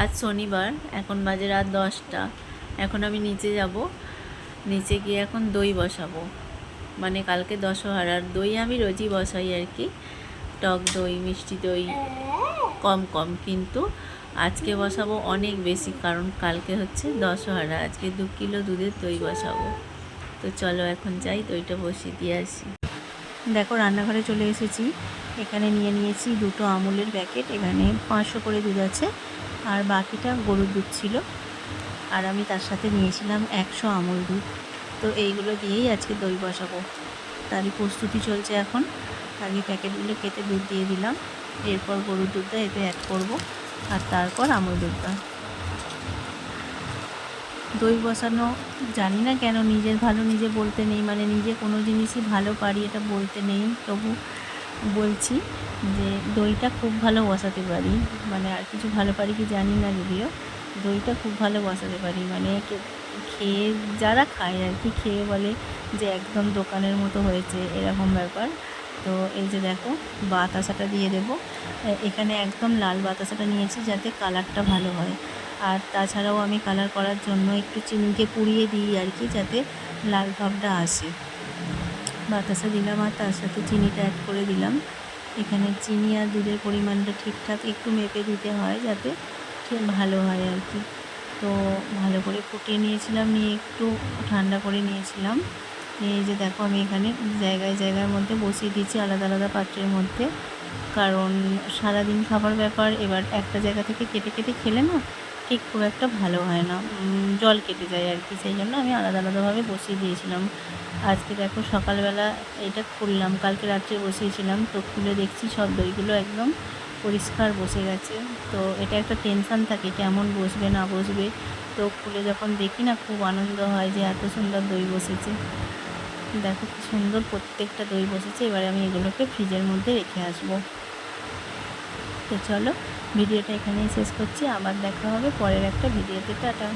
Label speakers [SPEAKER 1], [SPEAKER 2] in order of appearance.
[SPEAKER 1] আজ শনিবার, এখন বাজে রাত 10টা। এখন আমি নিচে যাব, নিচে গিয়ে এখন দই বসাবো। মানে কালকে দশহরার দই আমি রোজই বসাই আর কি, টক দই, মিষ্টি দই কম কম, কিন্তু আজকে বসাবো অনেক বেশি, কারণ কালকে হচ্ছে দশহরা। আজকে 2 কিলো দুধের দই বসাবো। তো চলো এখন যাই, দইটা বসিয়ে দিয়ে আসি। দেখো রান্নাঘরে চলে এসেছি। এখানে নিয়ে নিয়েছি 2টো আমুলের প্যাকেট। এখানে 500 করে দুধ আছে, আর বাকিটা গরুর দুধ ছিল। আর আমি তার সাথে নিয়েছিলাম 100 আমুল দুধ। তো এইগুলো দিয়েই আজকে দই বসাবো, তারই প্রস্তুতি চলছে এখন। আগে প্যাকেটগুলো কেটে দুধ দিয়ে দিলাম, এরপর গরুর দুধটা এতে অ্যাড করব, আর তারপর আমুল দুধটা। দই বসানো জানি না কেন নিজের ভালো নিজে বলতে নেই, মানে নিজে কোনো জিনিসই ভালো পারি এটা বলতে নেই, তবু বলছি যে দইটা খুব ভালো বসাতে পারি। মানে আর কিছু ভালো পারি কি জানি না, যদিও দইটা খুব ভালো বসাতে পারি। মানে খেয়ে যারা খায় আর কি, খেয়ে বলে যে একদম দোকানের মতো হয়েছে, এরকম ব্যাপার। তো এই যে দেখো বাতাসাটা দিয়ে দেবো। এখানে একদম লাল বাতাসাটা নিয়েছি যাতে কালারটা ভালো হয়। আর তাছাড়াও আমি কালার করার জন্য একটু চিনিকে পুড়িয়ে দিই আর কি, যাতে লাল ভাবটা আসে। বাতাসা দিলাম আর তার সাথে চিনিটা অ্যাড করে দিলাম। এখানে চিনি আর দুধের পরিমাণটা ঠিকঠাক একটু মেপে দিতে হয়, যাতে ভালো হয় আর কি। তো ভালো করে ফুটিয়ে নিয়েছিলাম, নিয়ে একটু ঠান্ডা করে নিয়েছিলাম। এই যে দেখো আমি এখানে জায়গায় জায়গার মধ্যে বসিয়ে দিয়েছি, আলাদা আলাদা পাত্রের মধ্যে, কারণ সারাদিন খাবার ব্যাপার। এবার একটা জায়গা থেকে কেটে কেটে খেলে না ঠিক খুব একটা ভালো হয় না, জল কেটে যায় আর কি। সেই জন্য আমি আলাদা আলাদাভাবে বসিয়ে দিয়েছিলাম। আজকে দেখো সকালবেলা এটা খুললাম, কালকে রাত্রে বসিয়েছিলাম, তো খুলে দেখছি সব দইগুলো একদম পরিষ্কার বসে গেছে। তো এটা একটা টেনশান থাকে কেমন বসবে না বসবে, তো খুলে যখন দেখি না খুব আনন্দ হয় যে এত সুন্দর দই বসেছে। দেখো কি সুন্দর প্রত্যেকটা দই বসেছে। এবারে আমি এগুলোকে ফ্রিজের মধ্যে রেখে আসবো। তো চলো ভিডিওটা এখানেই শেষ করছি, আবার দেখা হবে পরের একটা ভিডিওতে। টাটা।